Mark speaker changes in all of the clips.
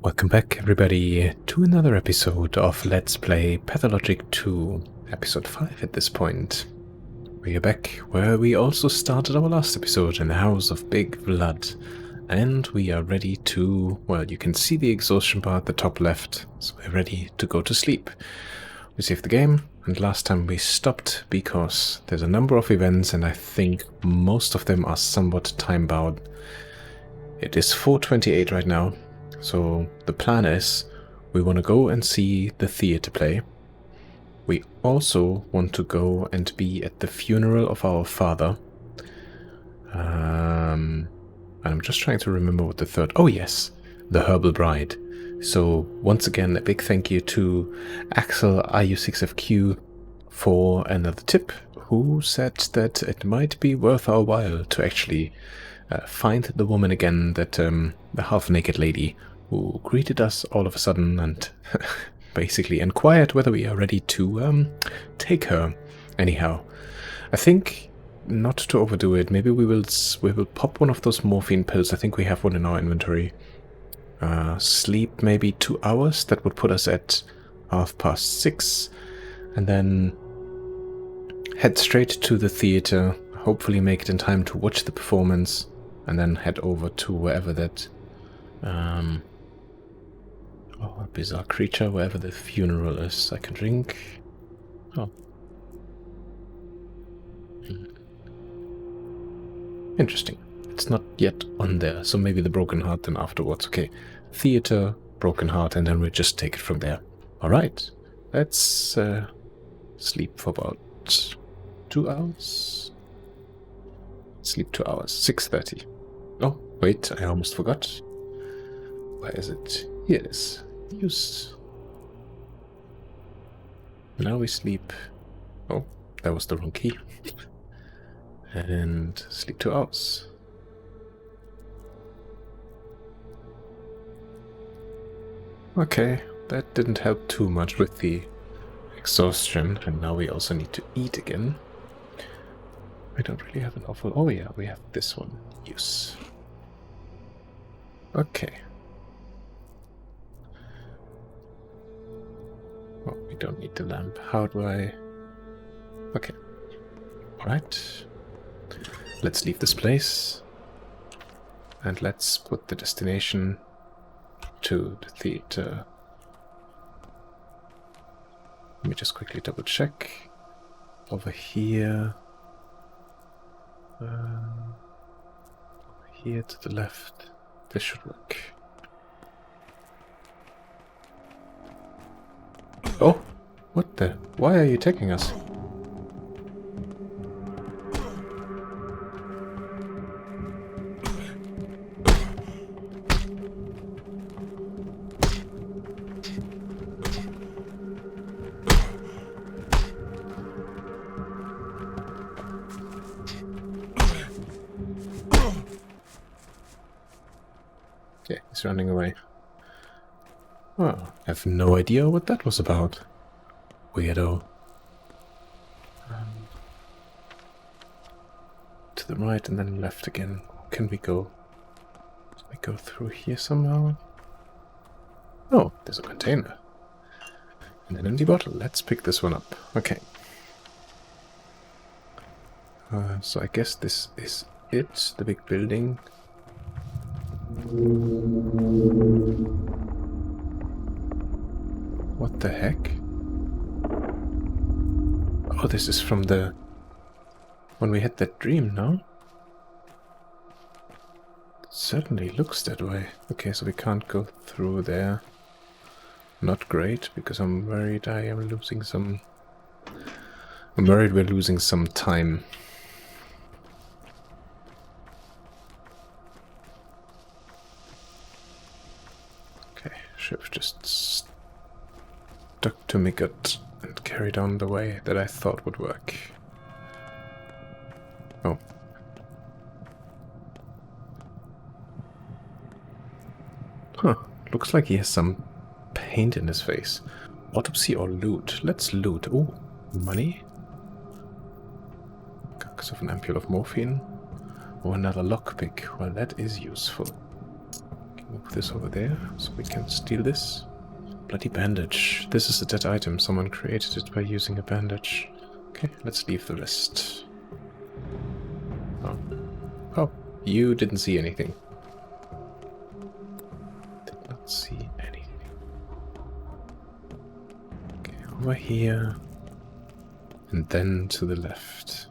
Speaker 1: Welcome back, everybody, to another episode of Let's Play Pathologic 2, episode 5 at this point. We are back where we also started our last episode in the House of Big Blood. And we are ready to, well, you can see the exhaustion bar at the top left, so we're ready to go to sleep. We saved the game, and last time we stopped because there's a number of events and I think most of them are somewhat time-bound. It is 4:28 right now. So the plan is, we want to go and see the theater play. We also want to go and be at the funeral of our father. And I'm just trying to remember what the third... Oh yes, the Herbal Bride. So once again, a big thank you to Axel IU6FQ for another tip, who said that it might be worth our while to actually find the woman again, that the half-naked lady who greeted us all of a sudden and basically inquired whether we are ready to take her. Anyhow, I think, not to overdo it, maybe we will pop one of those morphine pills. I think we have one in our inventory. Sleep maybe 2 hours. That would put us at 6:30, and then head straight to the theater. Hopefully make it in time to watch the performance, and then head over to wherever that a bizarre creature, wherever the funeral is. I can drink. Oh. Interesting. It's not yet on there, so maybe the Broken Heart then afterwards. Okay. Theater, Broken Heart, and then we'll just take it from there. Alright. Let's sleep for about 2 hours. Sleep 2 hours. 6:30. Oh, wait, I almost forgot. Where is it? Here it is. Use. Now we sleep. Oh, that was the wrong key. And sleep 2 hours. Okay, that didn't help too much with the exhaustion, and now we also need to eat again. I don't really have an awful... Oh yeah, we have this one. Use. Okay. Oh, we don't need the lamp. How do I... Okay. Alright. Let's leave this place. And let's put the destination to the theater. Let me just quickly double check. Over here. Over here to the left. This should work. Oh, what the? Why are you taking us? Okay, he's running away. Oh, I have no idea what that was about. Weirdo. To the right and then left again. Can we go? Can we go through here somehow? Oh, there's a container. And an empty bottle. Let's pick this one up. Okay. So I guess this is it, the big building. What the heck? Oh, this is from the... when we had that dream, no? It certainly looks that way. Okay, so we can't go through there. Not great, because I'm worried I am losing some... I'm worried we're losing some time. Okay, should have just stuck to my gut and carried on the way that I thought would work. Oh. Huh, looks like he has some paint in his face. Autopsy or loot? Let's loot. Oh, money. Carcass of an ampule of morphine. Or another lockpick. Well, that is useful. move this over there so we can steal this. Bloody bandage. This is a dead item. Someone created it by using a bandage. Okay, let's leave the rest. Oh. Oh, you didn't see anything. Did not see anything. Okay, over here. And then to the left.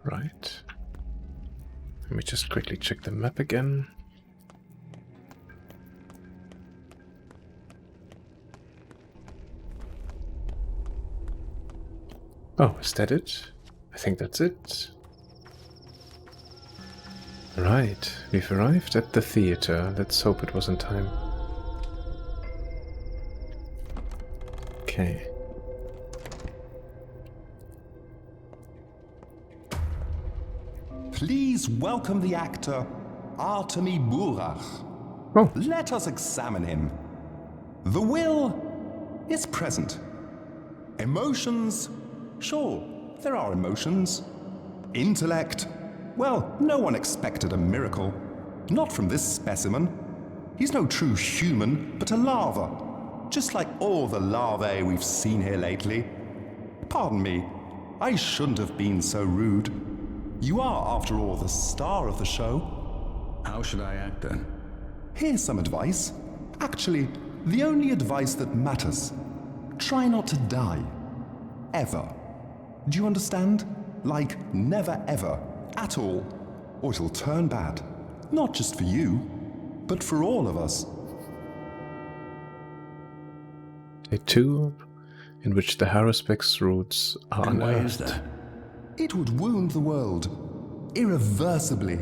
Speaker 1: Right. Let me just quickly check the map again. Oh, is that it? I think that's it. Right, we've arrived at the theater. Let's hope it was in time. Okay.
Speaker 2: Please welcome the actor, Artemi Burach.
Speaker 1: Oh.
Speaker 2: Let us examine him. The will is present. Emotions, sure, there are emotions. Intellect, well, no one expected a miracle. Not from this specimen. He's no true human, but a larva. Just like all the larvae we've seen here lately. Pardon me, I shouldn't have been so rude. You are, after all, the star of the show.
Speaker 3: How should I act then?
Speaker 2: Here's some advice. Actually, the only advice that matters. Try not to die. Ever. Do you understand? Like, never ever. At all. Or it'll turn bad. Not just for you, but for all of us.
Speaker 1: Day 2, in which the Haruspex roots are
Speaker 3: And why
Speaker 1: unearthed.
Speaker 3: is that?
Speaker 2: It would wound the world. Irreversibly.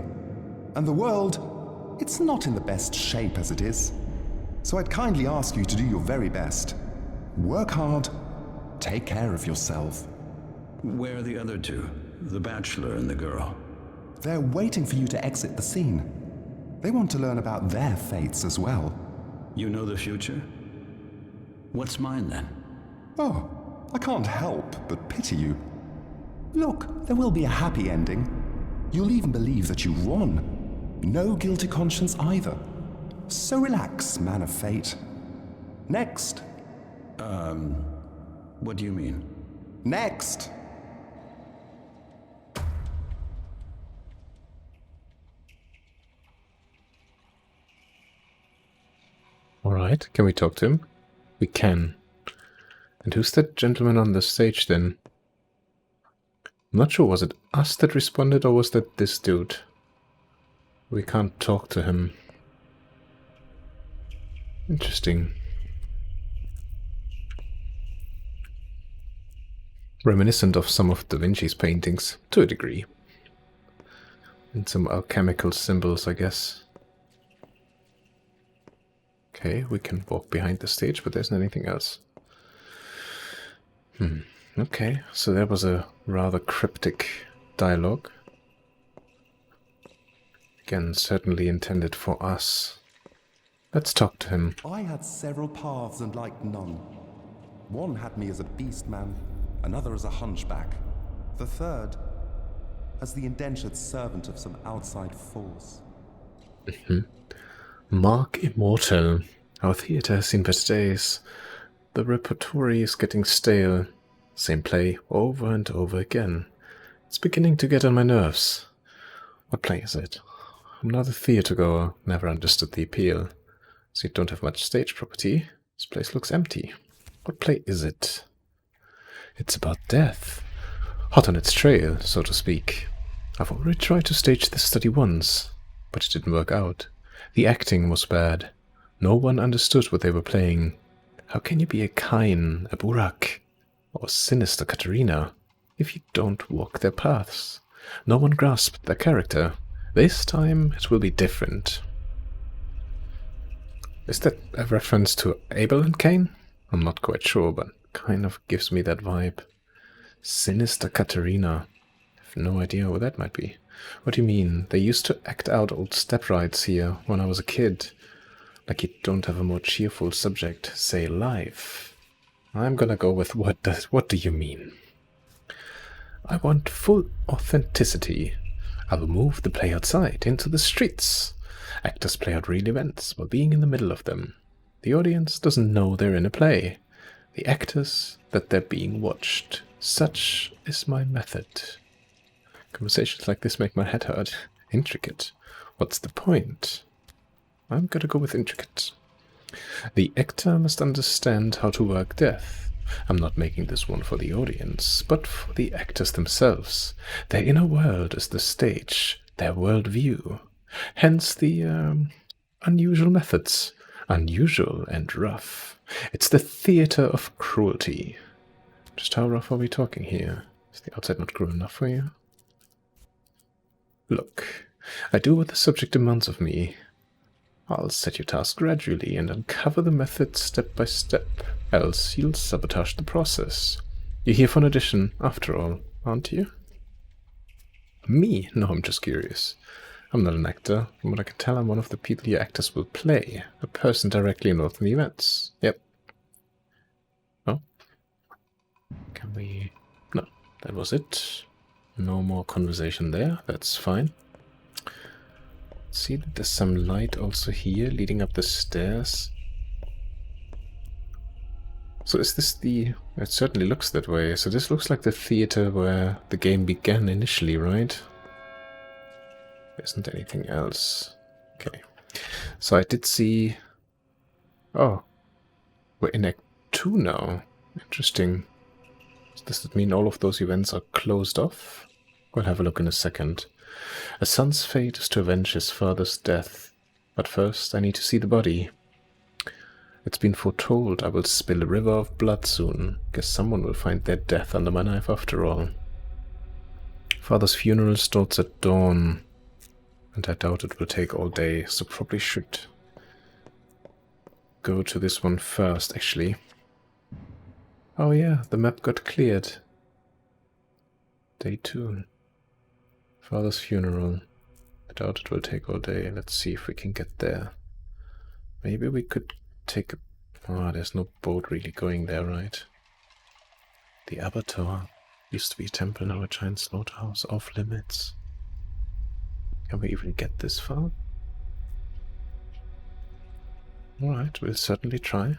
Speaker 2: And the world, it's not in the best shape as it is. So I'd kindly ask you to do your very best. Work hard. Take care of yourself.
Speaker 3: Where are the other two? The bachelor and the girl.
Speaker 2: They're waiting for you to exit the scene. They want to learn about their fates as well.
Speaker 3: You know the future? What's mine then?
Speaker 2: Oh, I can't help but pity you. Look, there will be a happy ending. You'll even believe that you won. No guilty conscience either. So relax, man of fate. Next.
Speaker 3: What do you mean?
Speaker 2: Next.
Speaker 1: Alright, can we talk to him? We can. And who's that gentleman on the stage then? I'm not sure, was it us that responded or was that this dude? We can't talk to him. Interesting. Reminiscent of some of Da Vinci's paintings, to a degree. And some alchemical symbols, I guess. Okay, we can walk behind the stage, but there isn't anything else. Okay, so there was a rather cryptic dialogue. Again, certainly intended for us. Let's talk to him.
Speaker 2: I had several paths and liked none. One had me as a beast man, another as a hunchback, the third as the indentured servant of some outside force.
Speaker 1: Mark Immortal. Our theatre has seen better days. The repertory is getting stale. Same play over and over again. It's beginning to get on my nerves. What play is it? I'm not a theatre goer, never understood the appeal. So you don't have much stage property. This place looks empty. What play is it? It's about death. Hot on its trail, so to speak. I've already tried to stage this study once, but it didn't work out. The acting was bad. No one understood what they were playing. How can you be a Cain, a Burak, or sinister Katerina if you don't walk their paths? No one grasped their character. This time it will be different. Is that a reference to Abel and Cain? I'm not quite sure, but kind of gives me that vibe. Sinister Katerina. I have no idea what that might be. What do you mean? They used to act out old step rides here when I was a kid. Like you don't have a more cheerful subject, say life. I'm gonna go with what do you mean? I want full authenticity. I will move the play outside, into the streets. Actors play out real events while being in the middle of them. The audience doesn't know they're in a play. The actors that they're being watched. Such is my method. Conversations like this make my head hurt. Intricate. What's the point? I'm gonna go with intricate. The actor must understand how to work death. I'm not making this one for the audience, but for the actors themselves. Their inner world is the stage, their worldview. Hence the unusual methods. Unusual and rough. It's the theater of cruelty. Just how rough are we talking here? Is the outside not cruel enough for you? Look, I do what the subject demands of me. I'll set your task gradually and uncover the method step by step, else you'll sabotage the process. You're here for an audition, after all, aren't you? Me? No, I'm just curious. I'm not an actor. From what I can tell, I'm one of the people your actors will play. A person directly involved in the events. Yep. Oh. Can we... No, that was it. No more conversation there. That's fine. See that there's some light also here, leading up the stairs. So is this the... It certainly looks that way. So this looks like the theater where the game began initially, right? There isn't anything else. Okay. So I did see... Oh. We're in Act 2 now. Interesting. Does that mean all of those events are closed off? We'll have a look in a second. A son's fate is to avenge his father's death. But first I need to see the body. It's been foretold I will spill a river of blood soon. Guess someone will find their death under my knife after all. Father's funeral starts at dawn. And I doubt it will take all day, so probably should go to this one first, actually. Oh yeah, the map got cleared. Day 2. Father's funeral. I doubt it will take all day. Let's see if we can get there. Maybe we could take a... Oh, there's no boat really going there, right? The Abattoir. Used to be a temple, now a giant slaughterhouse. Off limits. Can we even get this far? Alright, we'll certainly try.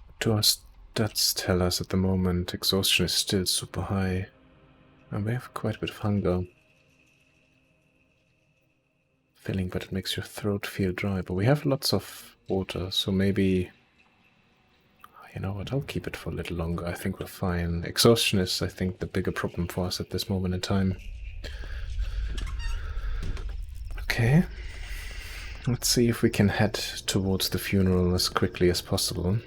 Speaker 1: What do our stats tell us at the moment? Exhaustion is still super high. And we have quite a bit of hunger. Filling, but it makes your throat feel dry. But we have lots of water, so maybe... You know what, I'll keep it for a little longer. I think we're fine. Exhaustion is, I think, the bigger problem for us at this moment in time. Okay. Let's see if we can head towards the funeral as quickly as possible.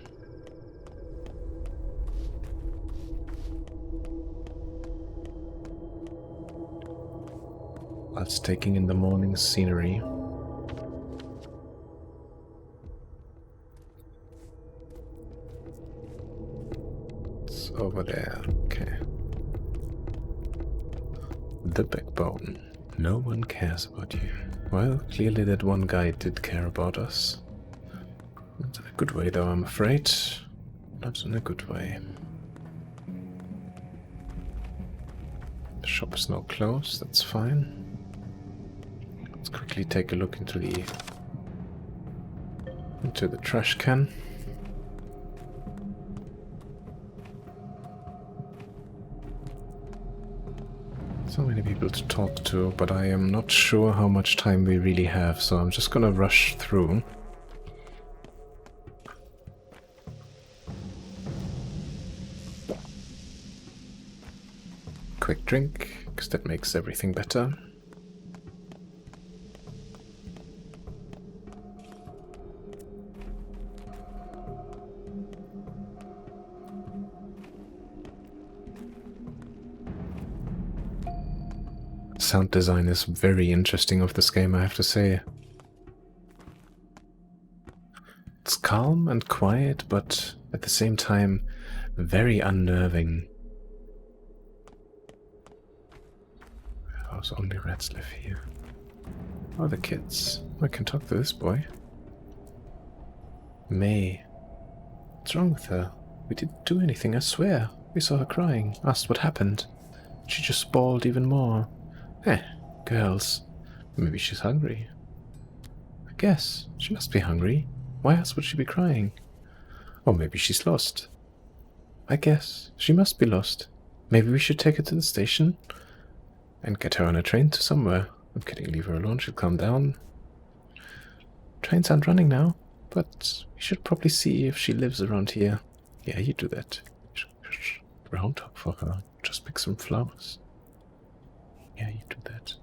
Speaker 1: Whilst taking in the morning scenery. Over there, okay. The backbone. No one cares about you. Well, clearly that one guy did care about us. Not in a good way, though, I'm afraid. Not in a good way. The shop is now closed, that's fine. Let's quickly take a look into the trash can. So many people to talk to, but I am not sure how much time we really have, so I'm just gonna rush through. Quick drink, because that makes everything better. Sound design is very interesting of this game, I have to say. It's calm and quiet, but at the same time, very unnerving. Those only rats live here. Oh, the kids. I can talk to this boy. May. What's wrong with her? We didn't do anything, I swear. We saw her crying, asked what happened. She just bawled even more. Girls. Maybe she's hungry. I guess. She must be hungry. Why else would she be crying? Or maybe she's lost. I guess. She must be lost. Maybe we should take her to the station and get her on a train to somewhere. I'm kidding, leave her alone, she'll calm down. Trains aren't running now, but we should probably see if she lives around here. Yeah, you do that. Round up for her. Just pick some flowers. Yeah, you do that.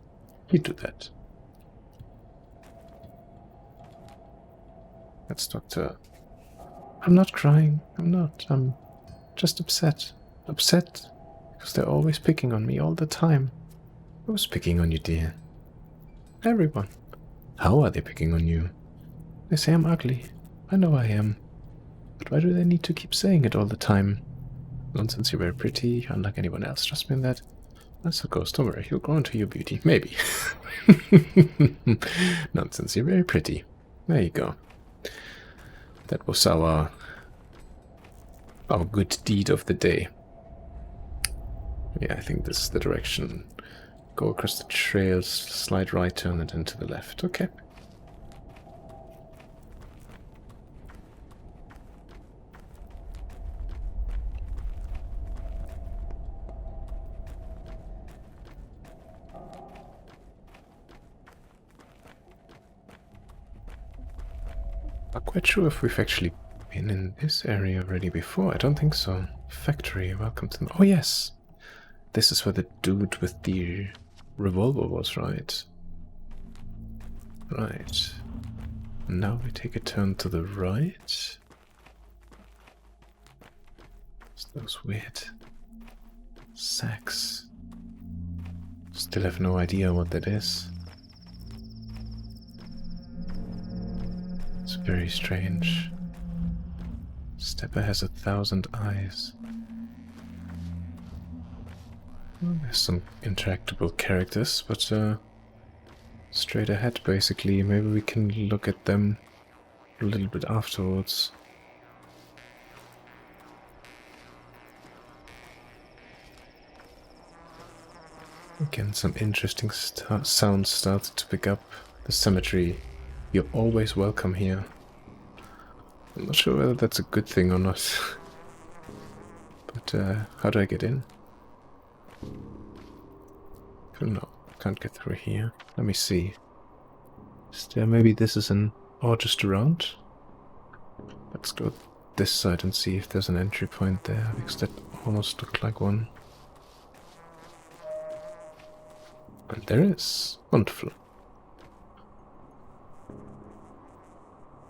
Speaker 1: You do that. Let's talk to her. I'm not crying. I'm not. I'm just upset. Upset because they're always picking on me all the time. Who's picking on you, dear? Everyone. How are they picking on you? They say I'm ugly. I know I am. But why do they need to keep saying it all the time? Nonsense, you're very pretty, unlike anyone else. Trust me in that. That's a ghost, don't worry. You'll grow into your beauty. Maybe. Nonsense, you're very pretty. There you go. That was our good deed of the day. Yeah, I think this is the direction. Go across the trails, slide right, turn it into the left. Okay. Not quite sure if we've actually been in this area already before. I don't think so. Factory, welcome to... Oh, yes! This is where the dude with the revolver was, right? Right. Now we take a turn to the right. It's those weird sacks. Still have no idea what that is. It's very strange. Stepper has 1,000 eyes. Well, there's some interactable characters, but straight ahead basically. Maybe we can look at them a little bit afterwards. Again, some interesting sounds started to pick up. The cemetery. You're always welcome here. I'm not sure whether that's a good thing or not. But how do I get in? No, can't get through here. Let me see. Is there maybe this is an... or just around? Let's go this side and see if there's an entry point there, because that almost looked like one. And there is. Wonderful.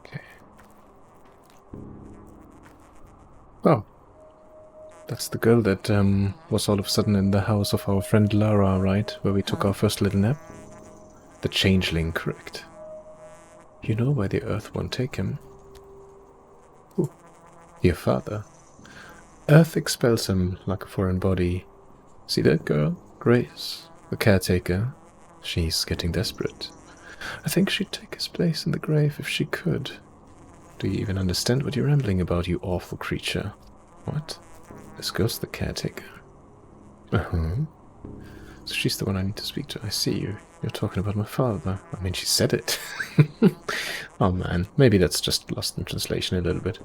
Speaker 1: Okay. Oh. That's the girl that was all of a sudden in the house of our friend Lara, right? Where we took our first little nap? The changeling, correct. You know why the earth won't take him? Ooh. Your father. Earth expels him like a foreign body. See that girl? Grace. The caretaker. She's getting desperate. I think she'd take his place in the grave if she could. Do you even understand what you're rambling about, you awful creature? What? This girl's the caretaker. Uh-huh. So she's the one I need to speak to. I see you. You're talking about my father. I mean, she said it. Oh man, maybe that's just lost in translation a little bit.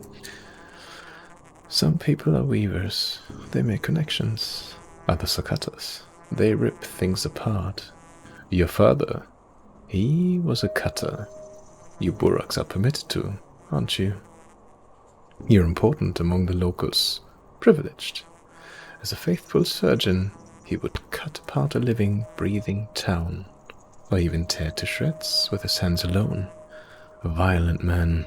Speaker 1: Some people are weavers. They make connections. Others are cutters. They rip things apart. Your father, he was a cutter. You Buraks are permitted to, aren't you? You're important among the locals. Privileged. As a faithful surgeon, he would cut apart a living, breathing town, or even tear to shreds with his hands alone. A violent man.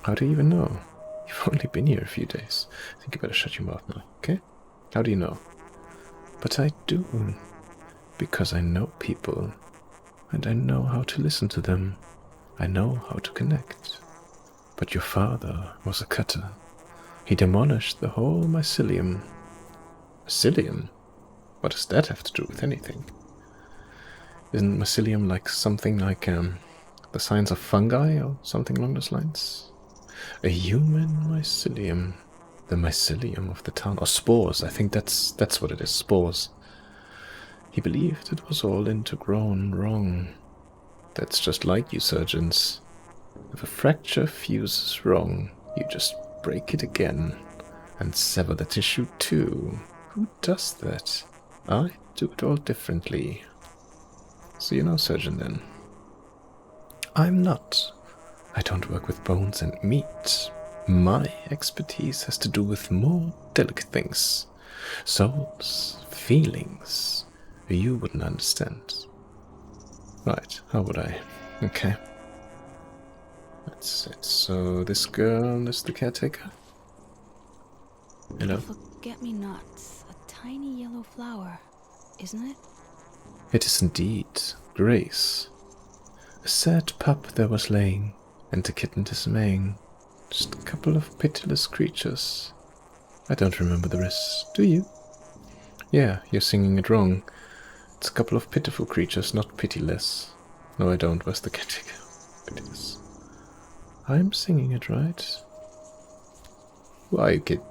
Speaker 1: How do you even know? You've only been here a few days. I think you better shut your mouth now, okay? How do you know? But I do, because I know people, and I know how to listen to them. I know how to connect. But your father was a cutter. He demolished the whole mycelium. Mycelium? What does that have to do with anything? Isn't mycelium like something like the science of fungi or something along those lines? A human mycelium. The mycelium of the town. Or spores, I think that's what it is, spores. He believed it was all intergrown wrong. That's just like you surgeons. If a fracture fuses wrong, you just break it again. And sever the tissue too. Who does that? I do it all differently. So you're no surgeon then? I'm not. I don't work with bones and meat. My expertise has to do with more delicate things. Souls, feelings. You wouldn't understand. Right, how would I? Okay. That's it. So this girl is the caretaker? Hello?
Speaker 4: Forget-me-nots. A tiny yellow flower, isn't it?
Speaker 1: It is indeed. Grace. A sad pup there was laying, and the kitten dismaying. Just a couple of pitiless creatures. I don't remember the rest. Do you? Yeah, you're singing it wrong. It's a couple of pitiful creatures, not pitiless. No, I don't. Where's the caretaker? Pitiless. I'm singing it right. Who are you, kid?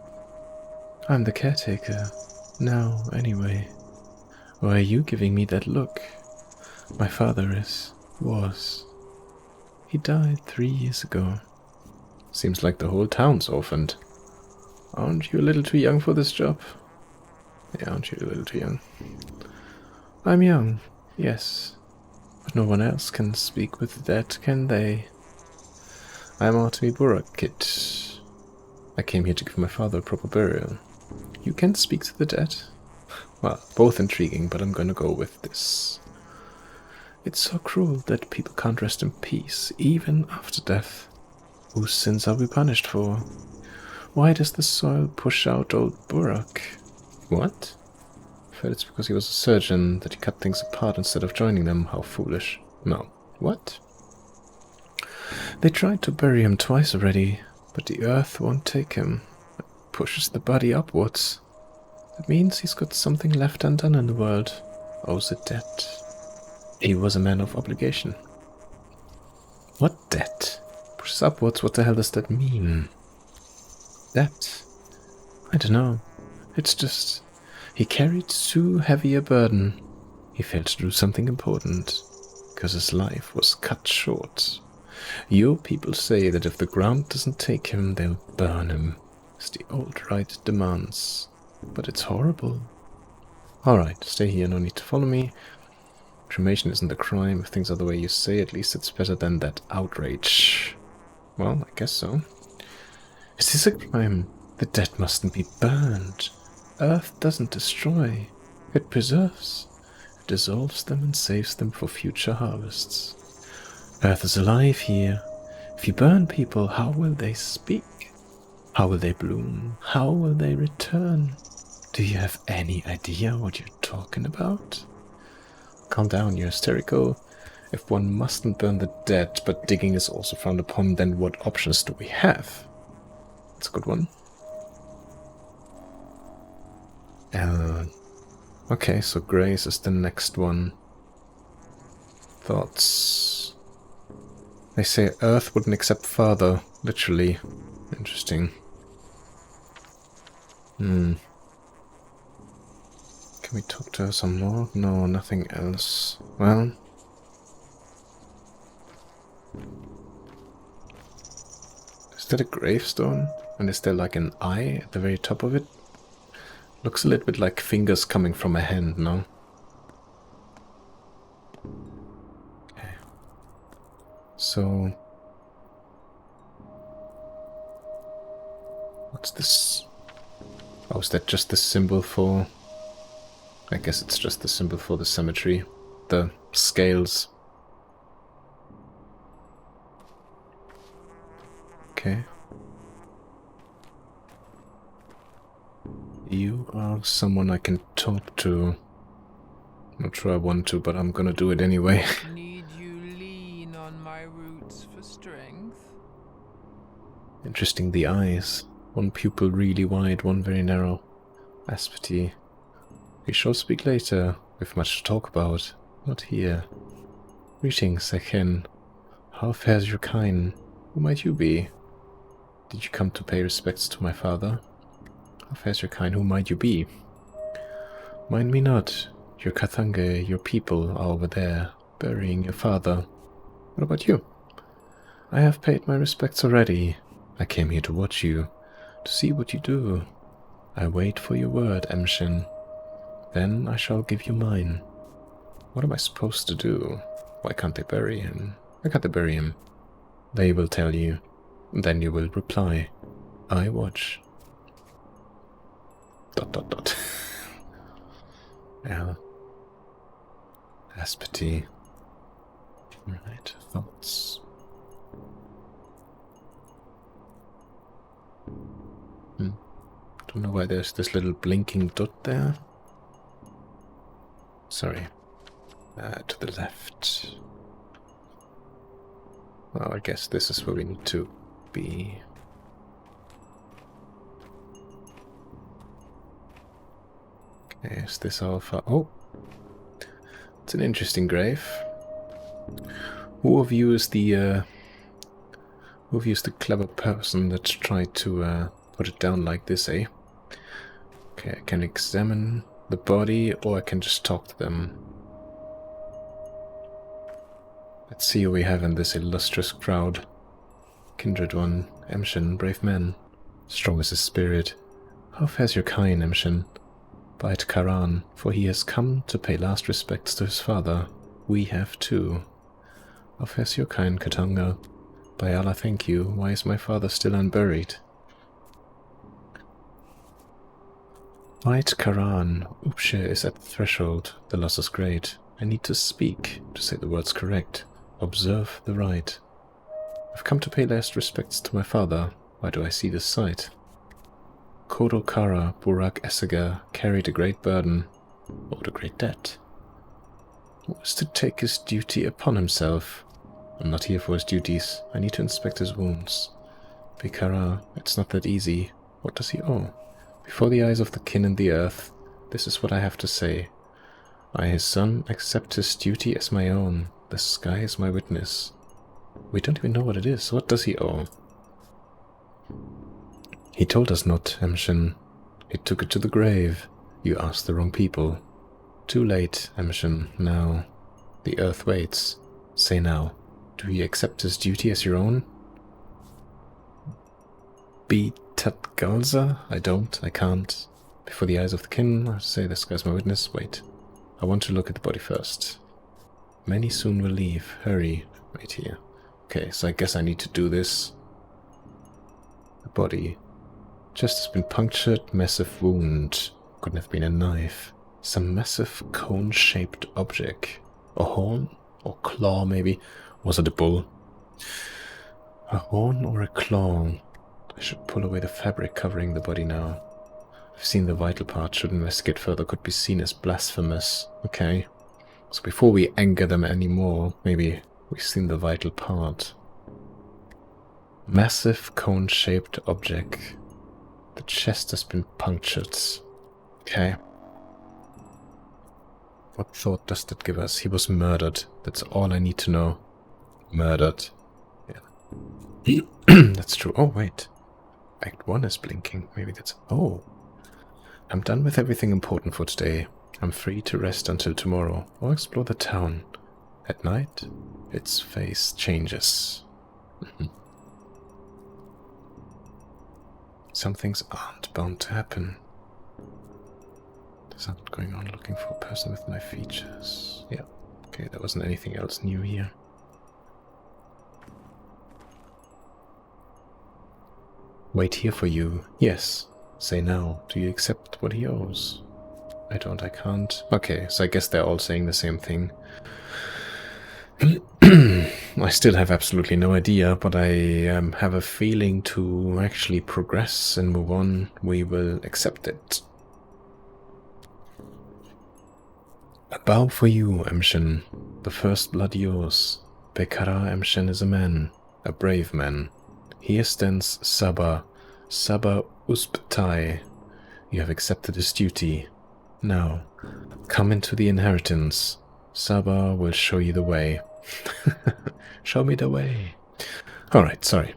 Speaker 1: I'm the caretaker. Now, anyway. Why are you giving me that look? My father was. He died 3 years ago. Seems like the whole town's orphaned. Aren't you a little too young for this job? Yeah, aren't you a little too young? I'm young, yes. But no one else can speak with the dead, can they? I'm Artemy Burak, kid. I came here to give my father a proper burial. You can speak to the dead? Well, both intriguing, but I'm gonna go with this. It's so cruel that people can't rest in peace, even after death. Whose sins are we punished for? Why does the soil push out old Burak? What? I've heard it's because he was a surgeon that he cut things apart instead of joining them. How foolish. No. What? They tried to bury him twice already, but the earth won't take him. It pushes the body upwards. That means he's got something left undone in the world. Owes a debt. He was a man of obligation. What debt? Pushes upwards, what the hell does that mean? Debt? I don't know. It's just... he carried too heavy a burden. He failed to do something important, because his life was cut short. Your people say that if the ground doesn't take him, they'll burn him, as the old rite demands. But it's horrible. Alright, stay here, no need to follow me. Cremation isn't a crime. If things are the way you say, at least it's better than that outrage. Well, I guess so. Is this a crime? The dead mustn't be burned. Earth doesn't destroy. It preserves. It dissolves them and saves them for future harvests. Earth is alive here. If you burn people, how will they speak? How will they bloom? How will they return? Do you have any idea what you're talking about? Calm down, you're hysterical. If one mustn't burn the dead, but digging is also frowned upon, then what options do we have? That's a good one. Okay, so Grace is the next one. Thoughts? They say Earth wouldn't accept father, literally. Interesting. Can we talk to her some more? No, nothing else. Well... is that a gravestone? And is there like an eye at the very top of it? Looks a little bit like fingers coming from a hand, no? Okay. So... what's this? Oh, is that just the symbol for... I guess it's just the symbol for the cemetery. The scales. Okay. You are someone I can talk to. Not sure I want to, but I'm gonna do it anyway.
Speaker 5: Need you lean on my roots for strength?
Speaker 1: Interesting, the eyes. One pupil really wide, one very narrow. Aspity. We shall speak later. We've much to talk about. Not here. Greetings, Eken. How fares your kind? Who might you be? Did you come to pay respects to my father? How fares your kind? Who might you be? Mind me not. Your Kathange, your people are over there, burying your father. What about you? I have paid my respects already. I came here to watch you, to see what you do. I wait for your word, Emshin. Then I shall give you mine. What am I supposed to do? Why can't they bury him? Why can't they bury him? They will tell you. Then you will reply. I watch. ... L. Aspity. Right, thoughts. Don't know why there's this little blinking dot there. Sorry. To the left. Well, I guess this is where we need to be. Okay, is this alpha? Oh! It's an interesting grave. Who of you is the clever person that tried to put it down like this, eh? Okay, I can examine the body, or I can just talk to them. Let's see who we have in this illustrious crowd. Kindred one, Emshin, brave man, strong as his spirit. How fares your kind, Emshin? Bide Karan, for he has come to pay last respects to his father. We have too. How fares your kind, Katanga? By Allah, thank you. Why is my father still unburied? Bide Karan, Upshe is at the threshold. The loss is great. I need to speak, to say the words correct. Observe the rite. I've come to pay last respects to my father. Why do I see this sight? Kodokara Burak Esaga carried a great burden, owed a great debt. Was to take his duty upon himself. I'm not here for his duties. I need to inspect his wounds. Bikara, it's not that easy. What does he owe? Before the eyes of the kin and the earth, this is what I have to say. I, his son, accept his duty as my own. The sky is my witness. We don't even know what it is. What does he owe? He told us not, Emshin. He took it to the grave. You asked the wrong people. Too late, Emshin. Now. The earth waits. Say now, do you accept his duty as your own? Be Tatgalza? I don't. I can't. Before the eyes of the kin, I say this guy's my witness. Wait. I want to look at the body first. Many soon will leave. Hurry. Wait here. Okay, so I guess I need to do this. The body. Chest has been punctured. Massive wound. Couldn't have been a knife. Some massive cone-shaped object. A horn? Or claw, maybe? Was it a bull? A horn or a claw? I should pull away the fabric covering the body now. I've seen the vital part. Should investigate further. Could be seen as blasphemous. Okay. So before we anger them anymore, maybe we've seen the vital part. Massive cone-shaped object. The chest has been punctured. Okay. What thought does that give us? He was murdered. That's all I need to know. Murdered. Yeah. That's true. Oh, wait. Act 1 is blinking. Maybe that's... Oh. I'm done with everything important for today. I'm free to rest until tomorrow, or explore the town. At night, its face changes. Some things aren't bound to happen. There's not going on looking for a person with my features. Yeah, okay, there wasn't anything else new here. Wait here for you. Yes. Say now, do you accept what he owes? I don't, I can't. Okay, so I guess they're all saying the same thing. I still have absolutely no idea, but I have a feeling to actually progress and move on. We will accept it. A bow for you, Emshin. The first blood yours. Bekara Emshin is a man, a brave man. Here stands Saba Usptai. You have accepted his duty. Now, come into the inheritance. Saba will show you the way. Show me the way. Alright, sorry.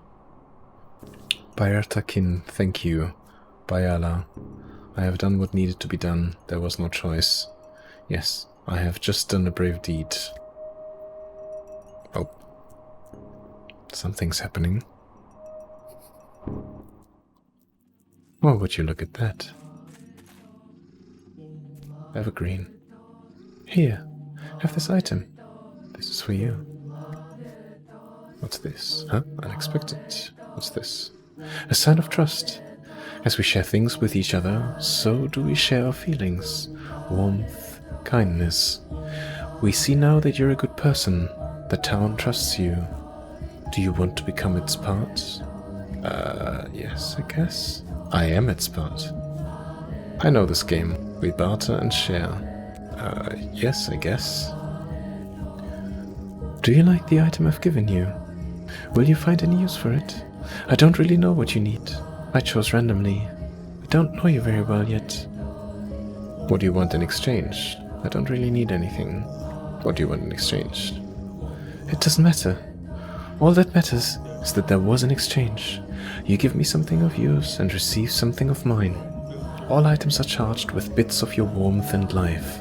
Speaker 1: Bayartakin, thank you. Bayala, I have done what needed to be done. There was no choice. Yes, I have just done a brave deed. Oh. Something's happening. Oh, would you look at that? Evergreen. Here, have this item. This is for you. What's this? Huh? Unexpected. What's this? A sign of trust. As we share things with each other, so do we share our feelings. Warmth, kindness. We see now that you're a good person. The town trusts you. Do you want to become its part? Yes, I guess. I am its part. I know this game. We barter and share. Yes, I guess. Do you like the item I've given you? Will you find any use for it? I don't really know what you need. I chose randomly. I don't know you very well yet. What do you want in exchange? I don't really need anything. What do you want in exchange? It doesn't matter. All that matters is that there was an exchange. You give me something of yours and receive something of mine. All items are charged with bits of your warmth and life.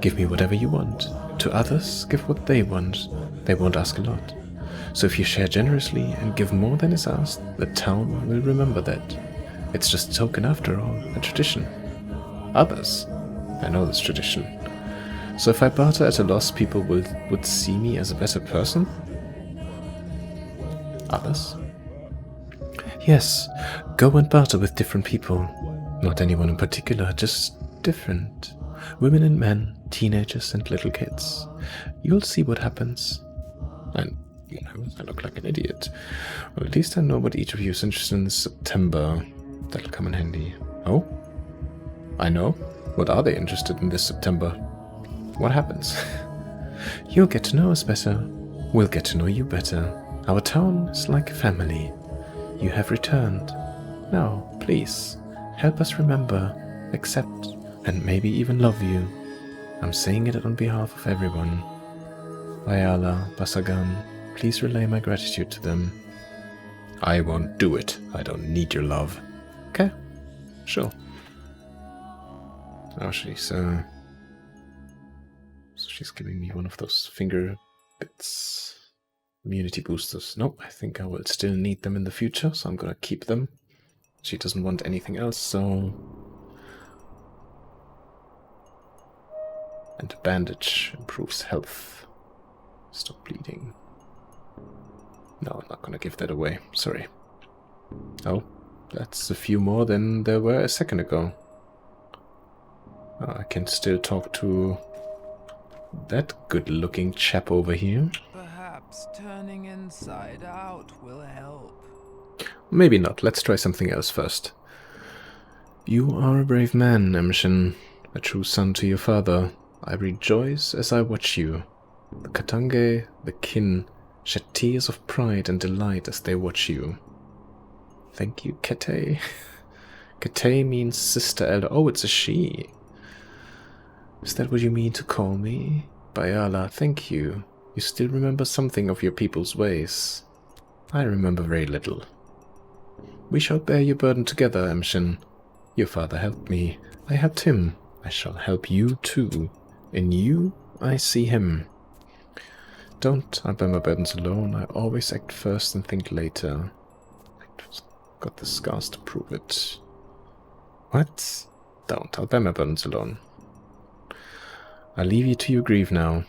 Speaker 1: Give me whatever you want. To others, give what they want. They won't ask a lot. So if you share generously and give more than is asked, the town will remember that. It's just a token after all, a tradition. Others? I know this tradition. So if I barter at a loss, people would see me as a better person? Others? Yes, go and barter with different people. Not anyone in particular, just different. Women and men, teenagers and little kids. You'll see what happens. And I look like an idiot. Well, at least I know what each of you is interested in this September. That'll come in handy. Oh? I know. What are they interested in this September? What happens? You'll get to know us better. We'll get to know you better. Our town is like a family. You have returned. Now, please, help us remember, accept, and maybe even love you. I'm saying it on behalf of everyone. Ayala, Basagan, please relay my gratitude to them. I won't do it. I don't need your love. Okay, sure. Oh, she's giving me one of those finger bits. Immunity boosters. Nope, I think I will still need them in the future, so I'm gonna keep them. She doesn't want anything else, so... And a bandage improves health. Stop bleeding. No, I'm not gonna give that away. Sorry. Oh, that's a few more than there were a second ago. I can still talk to that good-looking chap over here.
Speaker 5: Perhaps turning inside out will help.
Speaker 1: Maybe not. Let's try something else first. You are a brave man, Emshin. A true son to your father. I rejoice as I watch you. The Katange, the kin, shed tears of pride and delight as they watch you. Thank you, Kete. Kete means sister elder. Oh, it's a she. Is that what you mean to call me? Bayala, thank you. You still remember something of your people's ways. I remember very little. We shall bear your burden together, Emshin. Your father helped me. I helped him. I shall help you too. In you, I see him. Don't I bear my burdens alone. I always act first and think later. I've got the scars to prove it. What? Don't. I'll bear my burdens alone. I leave you to your grief now.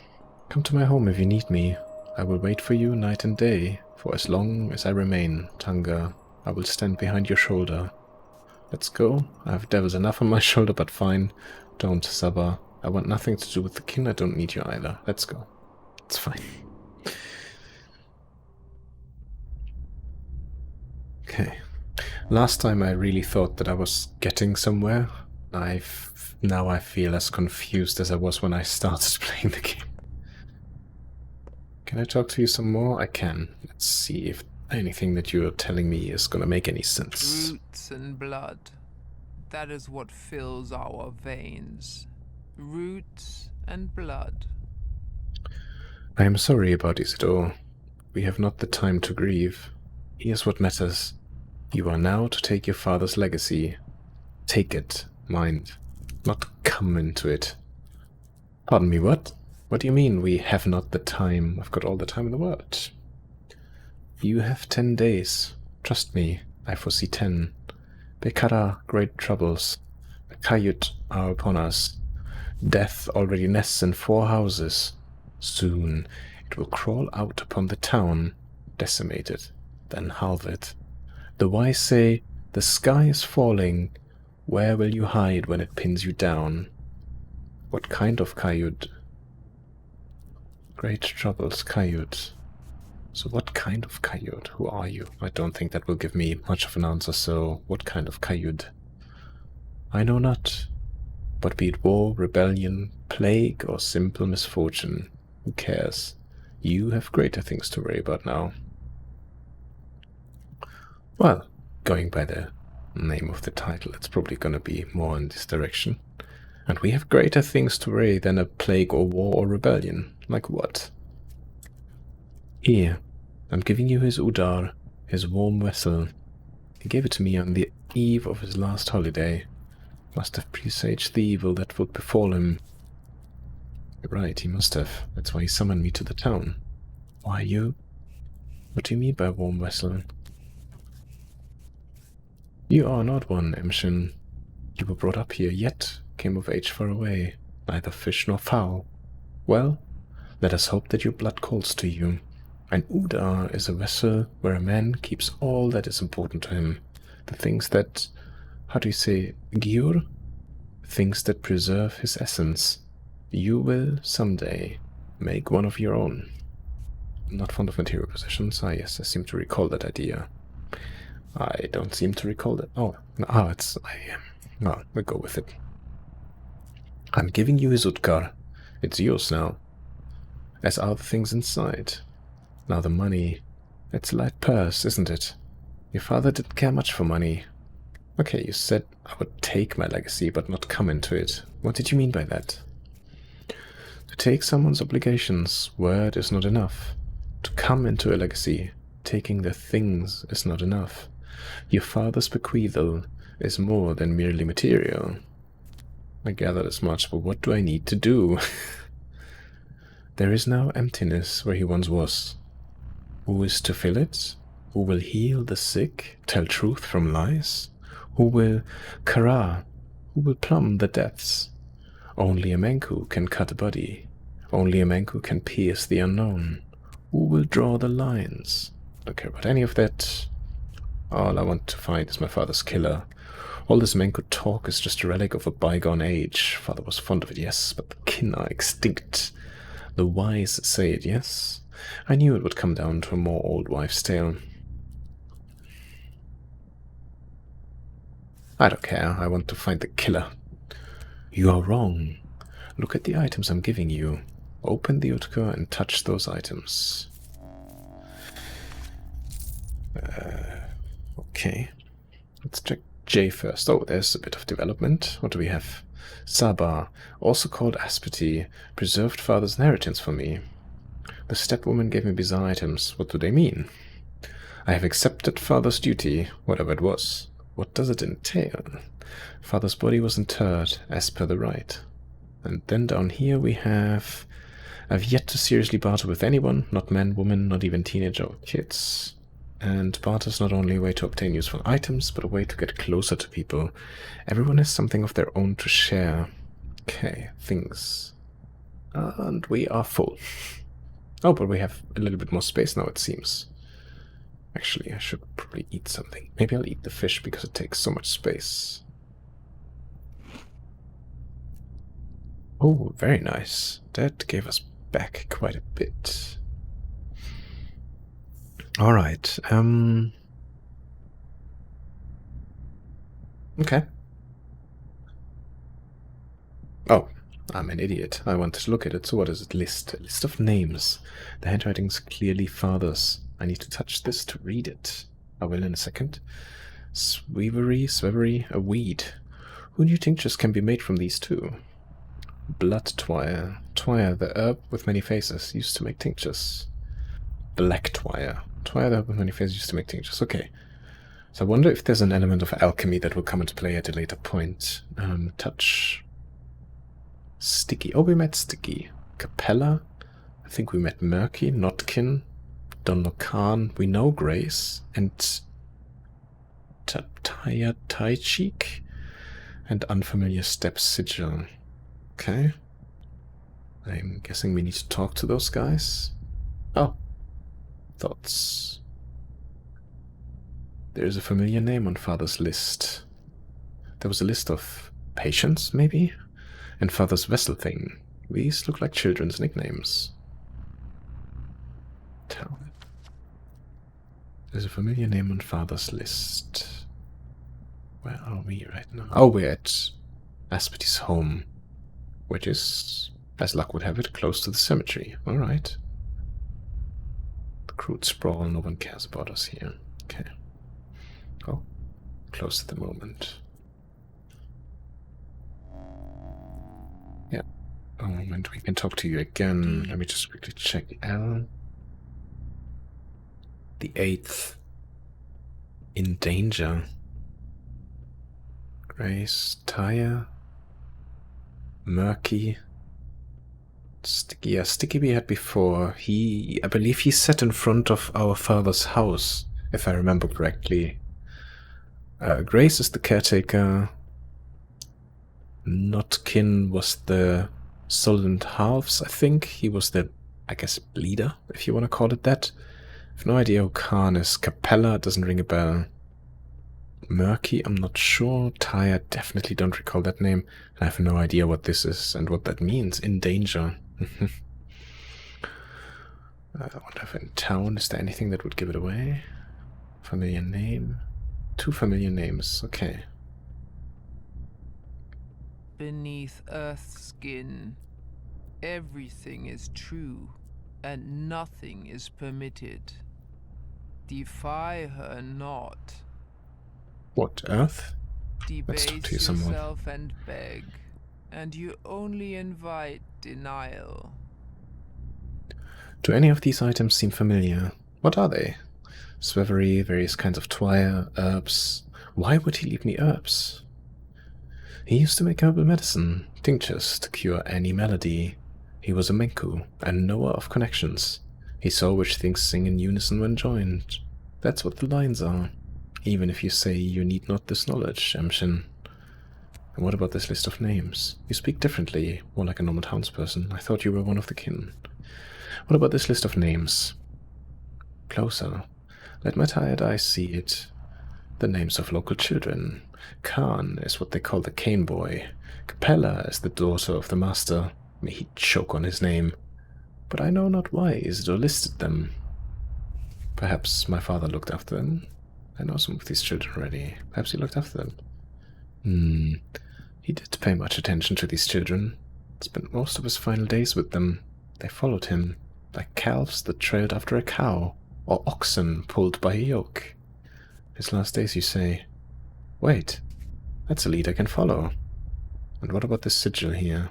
Speaker 1: Come to my home if you need me. I will wait for you night and day. For as long as I remain, Tanga, I will stand behind your shoulder. Let's go. I have devils enough on my shoulder, but fine. Don't, Saba. I want nothing to do with the kin. I don't need you either. Let's go. It's fine. Okay. Last time I really thought that I was getting somewhere. Now I feel as confused as I was when I started playing the game. Can I talk to you some more? I can. Let's see if anything that you're telling me is gonna make any sense.
Speaker 5: Roots and blood. That is what fills our veins. Roots and blood.
Speaker 1: I am sorry about Isidore. We have not the time to grieve. Here's what matters. You are now to take your father's legacy. take it, mind, not come into it. Pardon me, what? What do you mean we have not the time? I've got all the time in the world. You have 10 days. Trust me, I foresee 10. Bekara, great troubles. The Kayut are upon us. Death already nests in 4 houses. Soon it will crawl out upon the town, decimate it, then halve it. The wise say, the sky is falling. Where will you hide when it pins you down? What kind of Kayut? Great troubles, Kayut. So what kind of Kayut? Who are you? I don't think that will give me much of an answer, so what kind of Kayut? I know not. But be it war, rebellion, plague, or simple misfortune, who cares? You have greater things to worry about now. Well, going by the name of the title, it's probably going to be more in this direction. And we have greater things to worry than a plague or war or rebellion. Like what? Here, I'm giving you his udar, his warm vessel. He gave it to me on the eve of his last holiday. Must have presaged the evil that would befall him. You're right, he must have. That's why he summoned me to the town. Why you? What do you mean by warm vessel? You are not one, Emshin. You were brought up here, yet came of age far away, neither fish nor fowl. Well, let us hope that your blood calls to you. An udar is a vessel where a man keeps all that is important to him. The things that, how do you say, gyur? Things that preserve his essence. You will, someday, make one of your own. I'm not fond of material possessions. Ah, yes, I seem to recall that idea. I don't seem to recall that. Oh, it's... well, we'll go with it. I'm giving you his Utkar. It's yours now. As are the things inside. Now the money. It's a light purse, isn't it? Your father didn't care much for money. Okay, you said I would take my legacy, but not come into it. What did you mean by that? To take someone's obligations, word is not enough. To come into a legacy, taking their things is not enough. Your father's bequeathal is more than merely material. I gathered as much, but what do I need to do? There is now emptiness where he once was. Who is to fill it? Who will heal the sick, tell truth from lies? Who will kara? Who will plumb the depths? Only a Menku can cut a body. Only a Menku can pierce the unknown. Who will draw the lines? I don't care about any of that. All I want to find is my father's killer. All this Menku talk is just a relic of a bygone age. Father was fond of it, yes, but the kin are extinct. The wise say it, yes. I knew it would come down to a more old wives' tale. I don't care, I want to find the killer. You are wrong. Look at the items I'm giving you. Open the Utka and touch those items. Okay. Let's check J first. Oh, there's a bit of development. What do we have? Saba, also called Aspity, preserved father's inheritance for me. The stepwoman gave me bizarre items. What do they mean? I have accepted father's duty, whatever it was. What does it entail? Father's body was interred, as per the rite. And then down here we have... I've yet to seriously barter with anyone, not man, woman, not even teenager or kids. And barter's not only a way to obtain useful items, but a way to get closer to people. Everyone has something of their own to share. Okay, things. And we are full. Oh, but we have a little bit more space now, it seems. Actually, I should probably eat something. Maybe I'll eat the fish because it takes so much space. Oh, very nice. That gave us back quite a bit. Alright, okay. Oh, I'm an idiot. I wanted to look at it. So what is it? List. A list of names. The handwriting's clearly father's. I need to touch this to read it. I will in a second. Swevery, a weed. Who knew tinctures can be made from these two? Blood twire. Twire, the herb with many faces, used to make tinctures. Black twire. Twire, the herb with many faces, used to make tinctures. Okay. So I wonder if there's an element of alchemy that will come into play at a later point. Touch. Sticky. Oh, we met Sticky. Capella. I think we met Murky, Notkin, Don Khan. We know Grace. And Taya Taichik. And Unfamiliar Step Sigil. Okay. I'm guessing we need to talk to those guys. Oh. Thoughts. There's a familiar name on Father's list. There was a list of patients, maybe? And Father's vessel thing. These look like children's nicknames. Town. There's a familiar name on Father's list. Where are we right now? Oh, we're at Aspety's home, which is, as luck would have it, close to the cemetery. Alright. The crude sprawl, no one cares about us here. Okay. Oh, close at the moment. Yeah. A moment, we can talk to you again. Let me just quickly check. L. The 8th. In danger. Grace, Taya, Murky, Sticky. Yeah, Sticky we had before. I believe he sat in front of our father's house, if I remember correctly. Grace is the caretaker. Notkin was the Solent Halves, I think. He was the, I guess, leader, if you want to call it that. I have no idea who Khan is. Capella doesn't ring a bell. Murky, I'm not sure. Taya, definitely don't recall that name. I have no idea what this is and what that means. In danger. I wonder if in town, is there anything that would give it away? Familiar name. 2 familiar names, okay.
Speaker 5: Beneath Earth's skin, everything is true, and nothing is permitted. Defy her not.
Speaker 1: What, Earth? Let's talk
Speaker 5: Debase
Speaker 1: to you some more.
Speaker 5: yourself and beg, and you only invite denial.
Speaker 1: Do any of these items seem familiar? What are they? Swevery, various kinds of twire, herbs. Why would he leave me herbs? He used to make herbal medicine, tinctures to cure any malady. He was a Menku, and knower of connections. He saw which things sing in unison when joined. That's what the lines are. Even if you say you need not this knowledge, Emshin. And what about this list of names? You speak differently, more like a normal townsperson. I thought you were one of the kin. What about this list of names? Closer. Let my tired eyes see it. The names of local children. Khan is what they call the cane boy. Capella is the daughter of the master. May he choke on his name. But I know not why Isidore listed them. Perhaps my father looked after them. I know some of these children already. Perhaps he looked after them. He did pay much attention to these children. Spent most of his final days with them. They followed him, like calves that trailed after a cow, or oxen pulled by a yoke. His last days, you say. Wait, that's a lead I can follow. And what about this sigil here?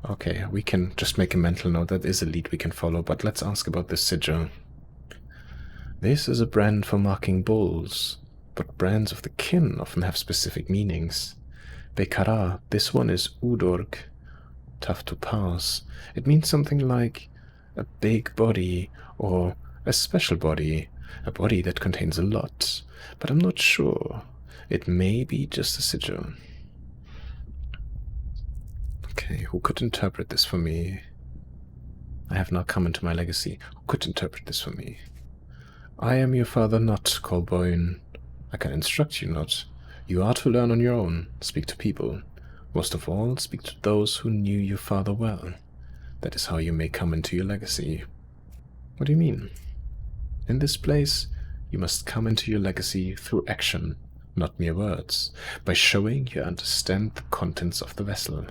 Speaker 1: Okay, we can just make a mental note that is a lead we can follow, but let's ask about this sigil. This is a brand for marking bulls, but brands of the kin often have specific meanings. Bekara, this one is Udorg. Tough to pass. It means something like a big body or a special body, a body that contains a lot, but I'm not sure. It may be just a sigil. Okay, who could interpret this for me? I have now come into my legacy. Who could interpret this for me? I am your father not, Colboyne. I can instruct you not. You are to learn on your own, speak to people. Most of all, speak to those who knew your father well. That is how you may come into your legacy. What do you mean? In this place, you must come into your legacy through action, not mere words, by showing you understand the contents of the vessel.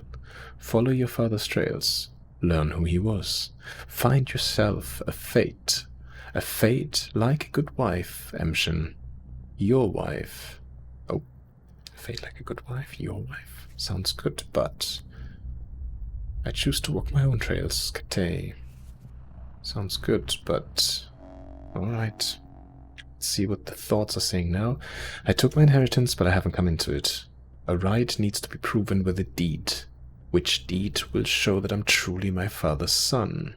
Speaker 1: Follow your father's trails, learn who he was, find yourself a fate like a good wife, Emshin. Your wife. Oh, a fate like a good wife, your wife. Sounds good, but I choose to walk my own trails, Kate. Sounds good, but alright. Let's see what the thoughts are saying now. I took my inheritance, but I haven't come into it. A right needs to be proven with a deed. Which deed will show that I'm truly my father's son?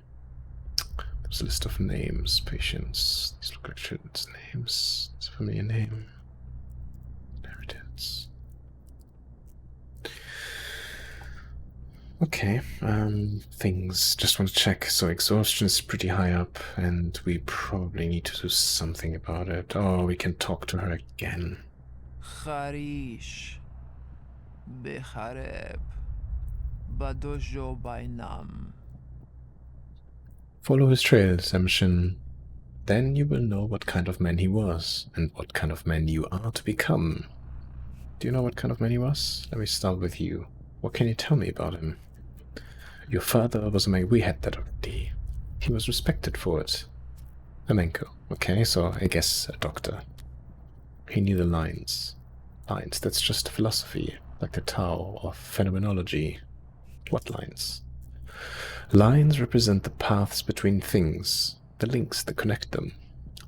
Speaker 1: There's a list of names, patients. These look like children's names. It's a familiar name. Inheritance. Okay, things. Just want to check. So exhaustion is pretty high up, and we probably need to do something about it. Oh, we can talk to her again.
Speaker 5: Kharish. Bekhareb. Badojo Bainam.
Speaker 1: Follow his trails, Emshin. Then you will know what kind of man he was, and what kind of man you are to become. Do you know what kind of man he was? Let me start with you. What can you tell me about him? Your father was a man. We had that already. He was respected for it. A Menko. Okay, so I guess a doctor. He knew the lines. Lines, that's just philosophy, like the Tao or phenomenology. What lines? Lines represent the paths between things, the links that connect them,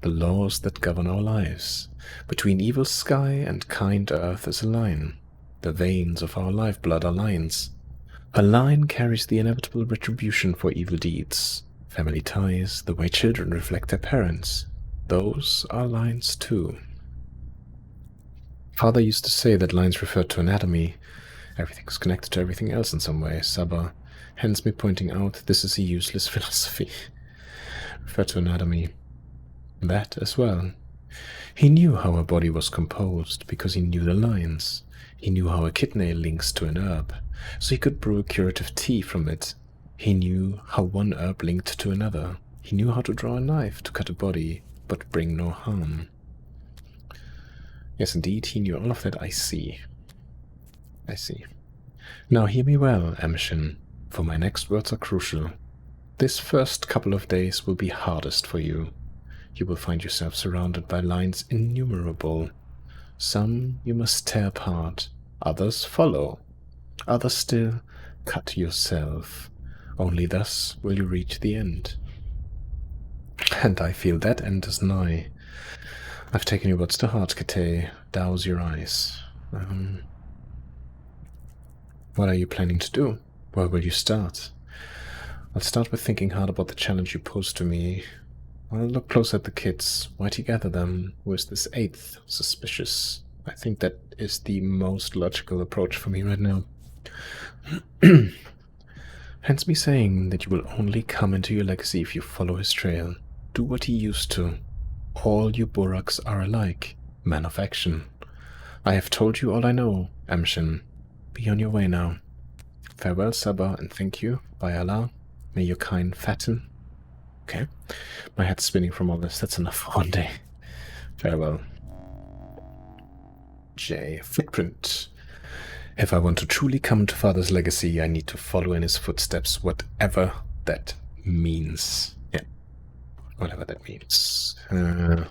Speaker 1: the laws that govern our lives. Between evil sky and kind earth is a line. The veins of our lifeblood are lines. A line carries the inevitable retribution for evil deeds. Family ties, the way children reflect their parents. Those are lines too. Father used to say that lines referred to anatomy. Everything's connected to everything else in some way. Saba, hence me pointing out this is a useless philosophy. Refer to anatomy. That as well. He knew how a body was composed because he knew the lines. He knew how a kidney links to an herb, so he could brew a curative tea from it. He knew how one herb linked to another. He knew how to draw a knife to cut a body, but bring no harm. Yes, indeed, he knew all of that. I see. I see. Now hear me well, Emshin, for my next words are crucial. This first couple of days will be hardest for you. You will find yourself surrounded by lines innumerable. Some you must tear apart, others follow. Others still, cut yourself. Only thus will you reach the end. And I feel that end is nigh. I've taken your words to heart, Kate. Douse your eyes. What are you planning to do? Where will you start? I'll start with thinking hard about the challenge you posed to me. I'll look close at the kids. Why'd you gather them? Who is this eighth? Suspicious. I think that is the most logical approach for me right now. Hence me saying that you will only come into your legacy if you follow his trail. Do what he used to. All you Buraks are alike, men of action. I have told you all I know, Emshin. Be on your way now. Farewell, Saba, and thank you, by Allah. May your kind fatten. Okay. My head's spinning from all this. That's enough for one day. Farewell. J. Footprint. If I want to truly come to Father's legacy, I need to follow in his footsteps, whatever that means. Yeah. Whatever that means. I'm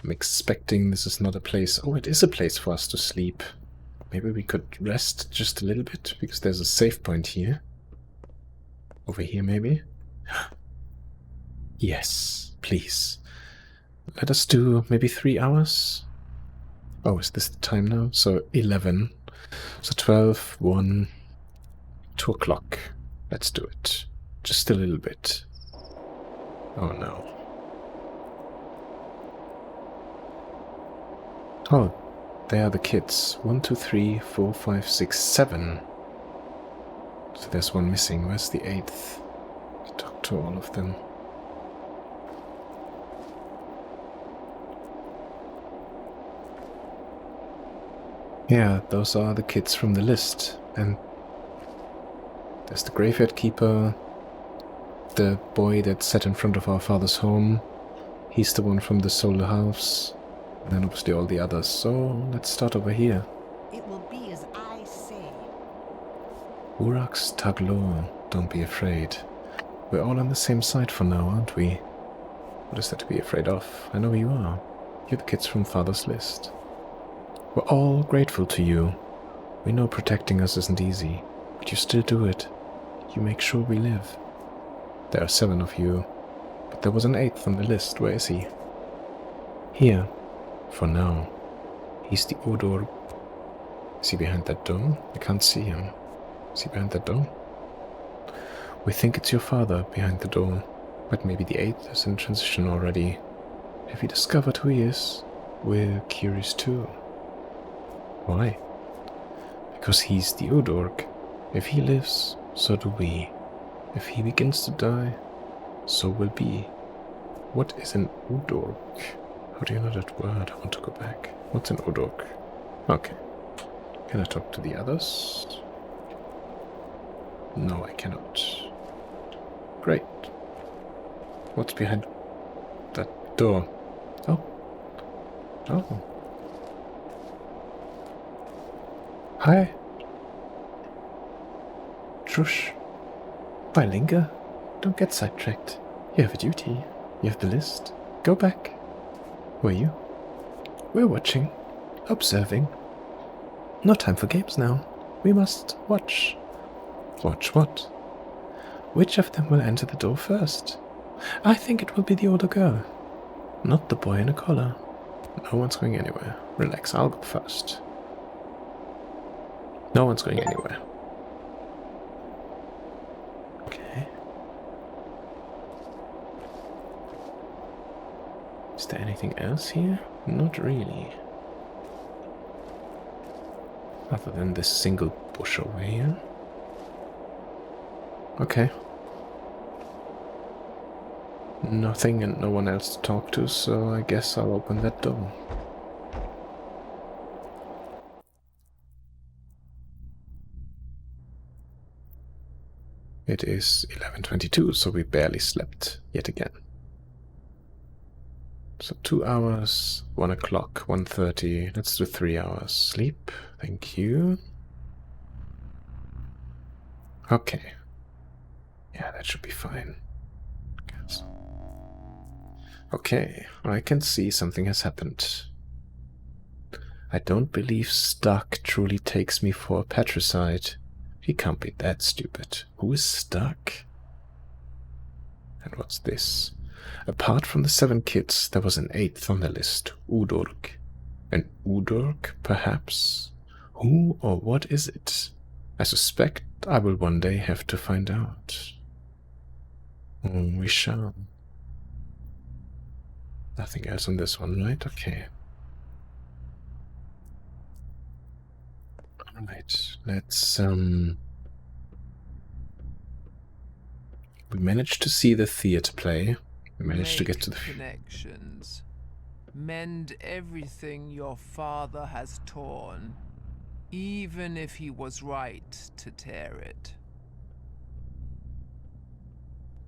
Speaker 1: expecting this is not a place... Oh, it is a place for us to sleep. Maybe we could rest just a little bit, because there's a save point here. Over here, maybe? Yes, please. Let us do maybe 3 hours? Oh, is this the time now? So 11. So 12, 1, 2 o'clock. Let's do it. Just a little bit. Oh no. Oh, there are the kids. 1, 2, 3, 4, 5, 6, 7. So there's one missing. Where's the 8th? Talk to all of them. Yeah, those are the kids from the list. And there's the graveyard keeper, the boy that sat in front of our father's home. He's the one from the solar halves. And then obviously all the others. So let's start over here.
Speaker 6: It will be as I say.
Speaker 1: Urax Taglor, don't be afraid. We're all on the same side for now, aren't we? What is there to be afraid of? I know you are. You're the kids from Father's list. We're all grateful to you. We know protecting us isn't easy, but you still do it. You make sure we live. There are 7 of you, but there was an 8th on the list. Where is he? Here. For now. He's the Udor. Is he behind that door? I can't see him. Is he behind that door? We think it's your father behind the door, but maybe the 8th is in transition already. Have you discovered who he is? We're curious too. Why? Because he's the Udork. If he lives, so do we. If he begins to die, so will be. What is an Udork? How do you know that word? I want to go back. What's an Udork? Okay. Can I talk to the others? No, I cannot. Great. What's behind that door? Oh. Oh. Hi. Shush. Why linger? Don't get sidetracked. You have a duty. You have the list. Go back. Who are you? We're watching. Observing. No time for games now. We must watch. Watch what? Which of them will enter the door first? I think it will be the older girl. Not the boy in a collar. No one's going anywhere. Relax, I'll go first. No one's going anywhere. Okay. Is there anything else here? Not really. Other than this single bush over here. Okay. Nothing and no one else to talk to, so I guess I'll open that door. It is 11:22, so we barely slept yet again. So 2 hours, 1 o'clock, 1:30. Let's do 3 hours sleep. Thank you. Okay. Yeah, that should be fine. Guess. Okay, I can see something has happened. I don't believe Stuck truly takes me for a patricide. He can't be that stupid. Who is Stuck? And what's this? Apart from the 7 kids, there was an 8th on the list. Udork. An Udork, perhaps? Who or what is it? I suspect I will one day have to find out. We shall. Nothing else on this one, right? Okay. Alright, let's, we managed to see the theater play. We managed to get to the...
Speaker 5: connections. Mend everything your father has torn, even if he was right to tear it.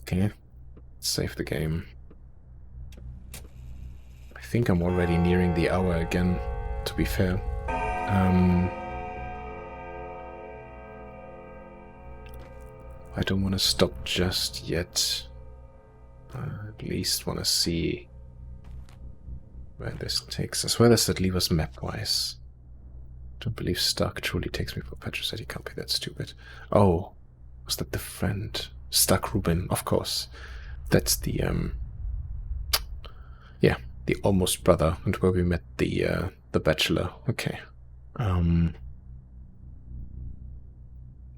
Speaker 1: Okay, let's save the game. I think I'm already nearing the hour again, to be fair. I don't want to stop just yet. At least want to see where this takes us. Where does that leave us map-wise? Don't believe Stuck truly takes me for Patricide. He can't be that stupid. Oh, was that the friend? Stuck Rubin, of course. That's the, yeah, the almost brother, and where we met the bachelor. Okay.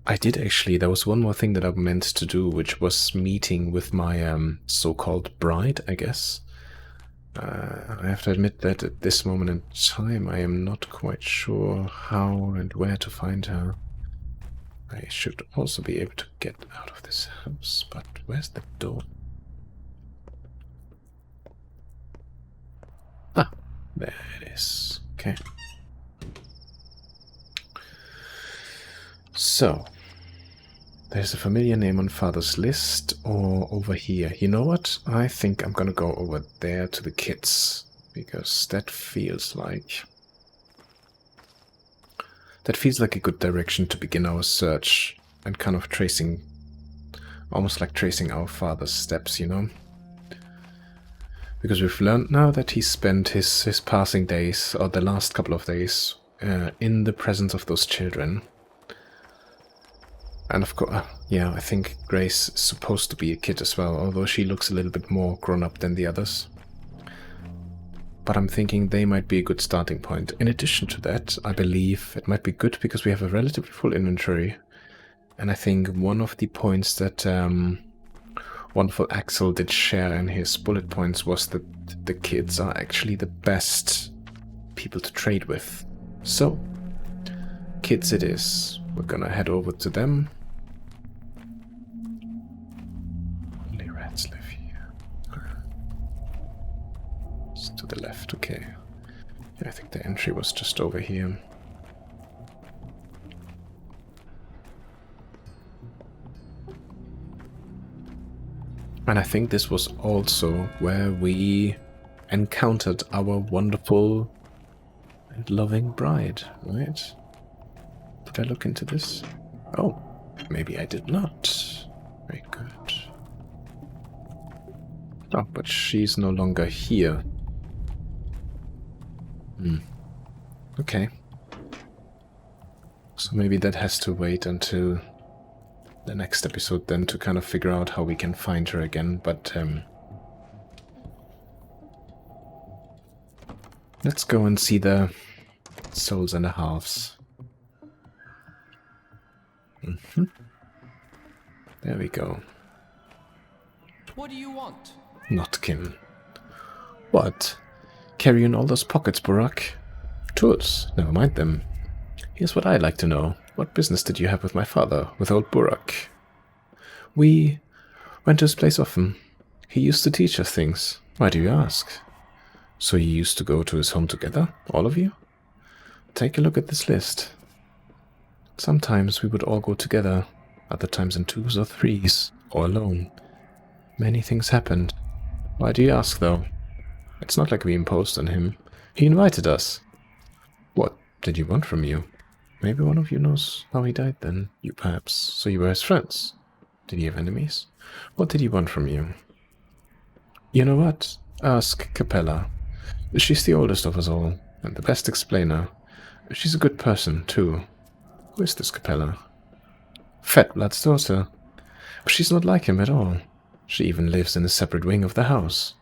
Speaker 1: I did actually, there was one more thing that I meant to do, which was meeting with my so-called bride, I guess. I have to admit that at this moment in time, I am not quite sure how and where to find her. I should also be able to get out of this house, but where's the door? Ah, there it is. Okay. So, there's a familiar name on Father's list, or over here. You know what? I think I'm gonna go over there to the kids, because that feels like a good direction to begin our search, and kind of tracing, almost like tracing our father's steps, you know? Because we've learned now that he spent his passing days, or the last couple of days, in the presence of those children. And of course, yeah, I think Grace is supposed to be a kid as well, although she looks a little bit more grown up than the others. but I'm thinking they might be a good starting point. In addition to that, I believe it might be good because we have a relatively full inventory. And I think one of the points that wonderful Axel did share in his bullet points was that the kids are actually the best people to trade with. So, kids it is. We're gonna head over to them. Only rats live here. It's to the left, okay. Yeah, I think the entry was just over here. And I think this was also where we encountered our wonderful and loving bride, right? Did I look into this? Oh, maybe I did not. Very good. Oh, but she's no longer here. Okay. So maybe that has to wait until the next episode then to kind of figure out how we can find her again, but let's go and see the souls and the halves. There we go.
Speaker 7: What do you want?
Speaker 1: Notkin. What? Carry in all those pockets, Burak? Tools, never mind them. Here's what I'd like to know. What business did you have with my father, with old Burak? We went to his place often. He used to teach us things. Why do you ask? So you used to go to his home together, all of you? Take a look at this list. Sometimes we would all go together, other times in twos or threes, or alone. Many things happened. Why do you ask, though? It's not like we imposed on him. He invited us. What did he want from you? Maybe one of you knows how he died then. You perhaps. So you were his friends. Did he have enemies? What did he want from you? You know what? Ask Capella. She's the oldest of us all, and the best explainer. She's a good person, too. Who is this Capella? Fatblood's daughter. She's not like him at all. She even lives in a separate wing of the house.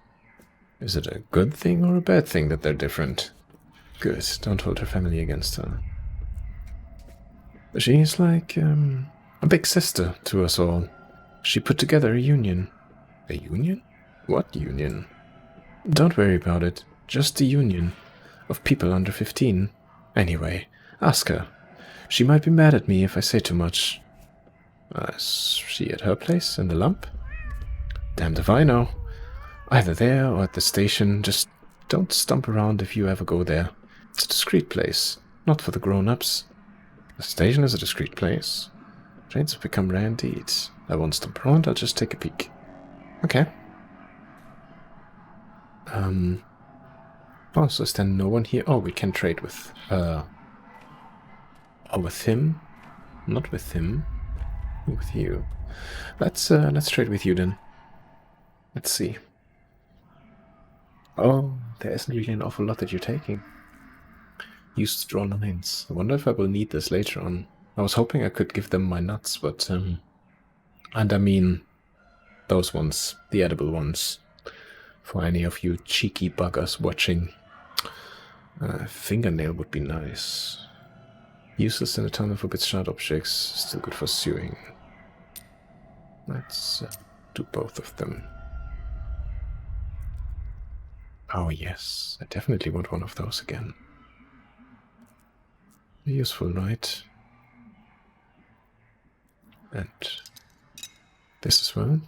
Speaker 1: Is it a good thing or a bad thing that they're different? Good, don't hold her family against her. She's like a big sister to us all. She put together a union. A union? What union? Don't worry about it. Just a union of people under 15. Anyway, ask her. She might be mad at me if I say too much. Is she at her place in the lump? Damned if I know. Either there or at the station. Just don't stump around if you ever go there. It's a discreet place, not for the grown-ups. The station is a discreet place. Trains have become rare indeed. I won't stump around, I'll just take a peek. Okay. Oh, so is there no one here? Oh, we can trade with Oh, with him? Not with him. With you. Let's trade with you then. Let's see. Oh, there isn't really an awful lot that you're taking. Used to draw lines. I wonder if I will need this later on. I was hoping I could give them my nuts, but and I mean those ones, the edible ones. For any of you cheeky buggers watching. Fingernail would be nice. Useless in a ton of forbids sharp objects, still good for sewing. Let's do both of them. Oh yes, I definitely want one of those again. Useful, right? And this as well.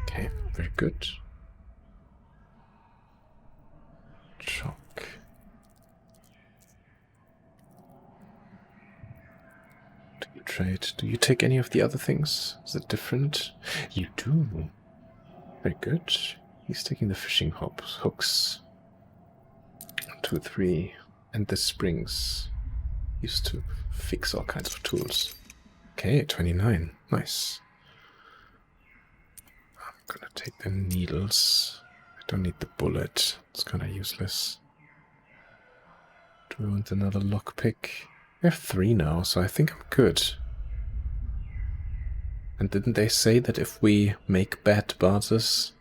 Speaker 1: Okay, very good. Chalk. Do you trade? Do you take any of the other things? Is it different? You do. Very good. He's taking the fishing hooks. 1, 2, 3. And the springs. Used to fix all kinds of tools. Okay, 29. Nice. I'm gonna take the needles. I don't need the bullet. It's kind of useless. Do we want another lockpick? I have 3 now, so I think I'm good. And didn't they say that if we make bad barters,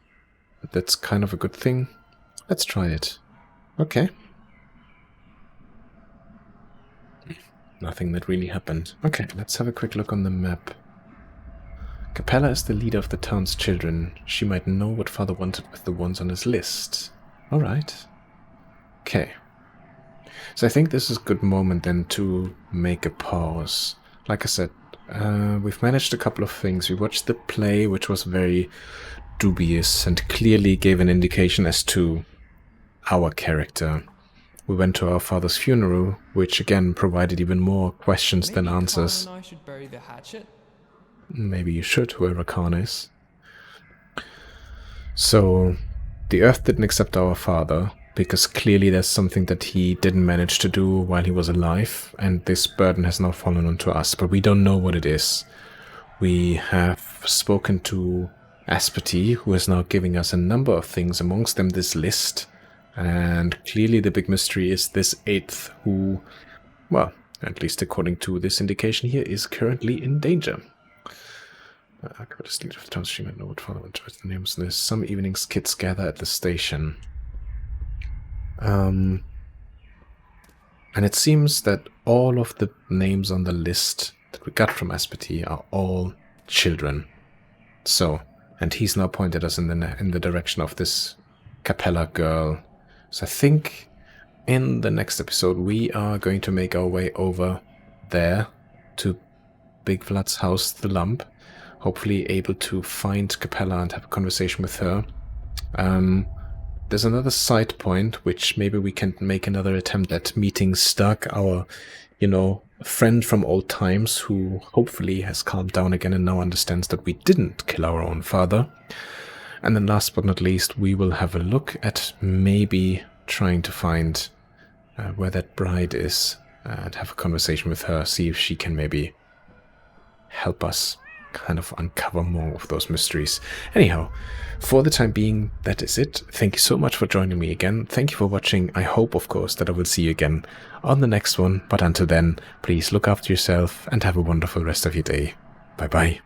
Speaker 1: that's kind of a good thing? Let's try it. Okay. Nothing that really happened. Okay, let's have a quick look on the map. Capella is the leader of the town's children. She might know what Father wanted with the ones on his list. Alright. Okay. So I think this is a good moment then to make a pause. Like I said, we've managed a couple of things. We watched the play, which was very dubious and clearly gave an indication as to our character. We went to our father's funeral, which again provided even more questions than answers.
Speaker 7: Maybe Khan and I should bury the hatchet.
Speaker 1: Maybe you should, whoever Khan is. So, the Earth didn't accept our father, because clearly there's something that he didn't manage to do while he was alive, and this burden has now fallen onto us, but we don't know what it is. We have spoken to Asperty, who is now giving us a number of things, amongst them this list, and clearly the big mystery is this 8th, who, well, at least according to this indication here, is currently in danger. I could just lead of the town stream and know what Father went the names. There's some evenings kids gather at the station. And it seems that all of the names on the list that we got from Asperty are all children. So, and he's now pointed us in the direction of this Capella girl. So I think in the next episode we are going to make our way over there to Big Vlad's house, the Lump. Hopefully able to find Capella and have a conversation with her. There's another side point, which maybe we can make another attempt at meeting Stark, our, friend from old times, who hopefully has calmed down again and now understands that we didn't kill our own father. And then last but not least, we will have a look at maybe trying to find where that bride is and have a conversation with her, see if she can maybe help us kind of uncover more of those mysteries. Anyhow, for the time being, that is it. Thank you so much for joining me again. Thank you for watching. I hope, of course, that I will see you again on the next one. But until then, please look after yourself and have a wonderful rest of your day. Bye-bye.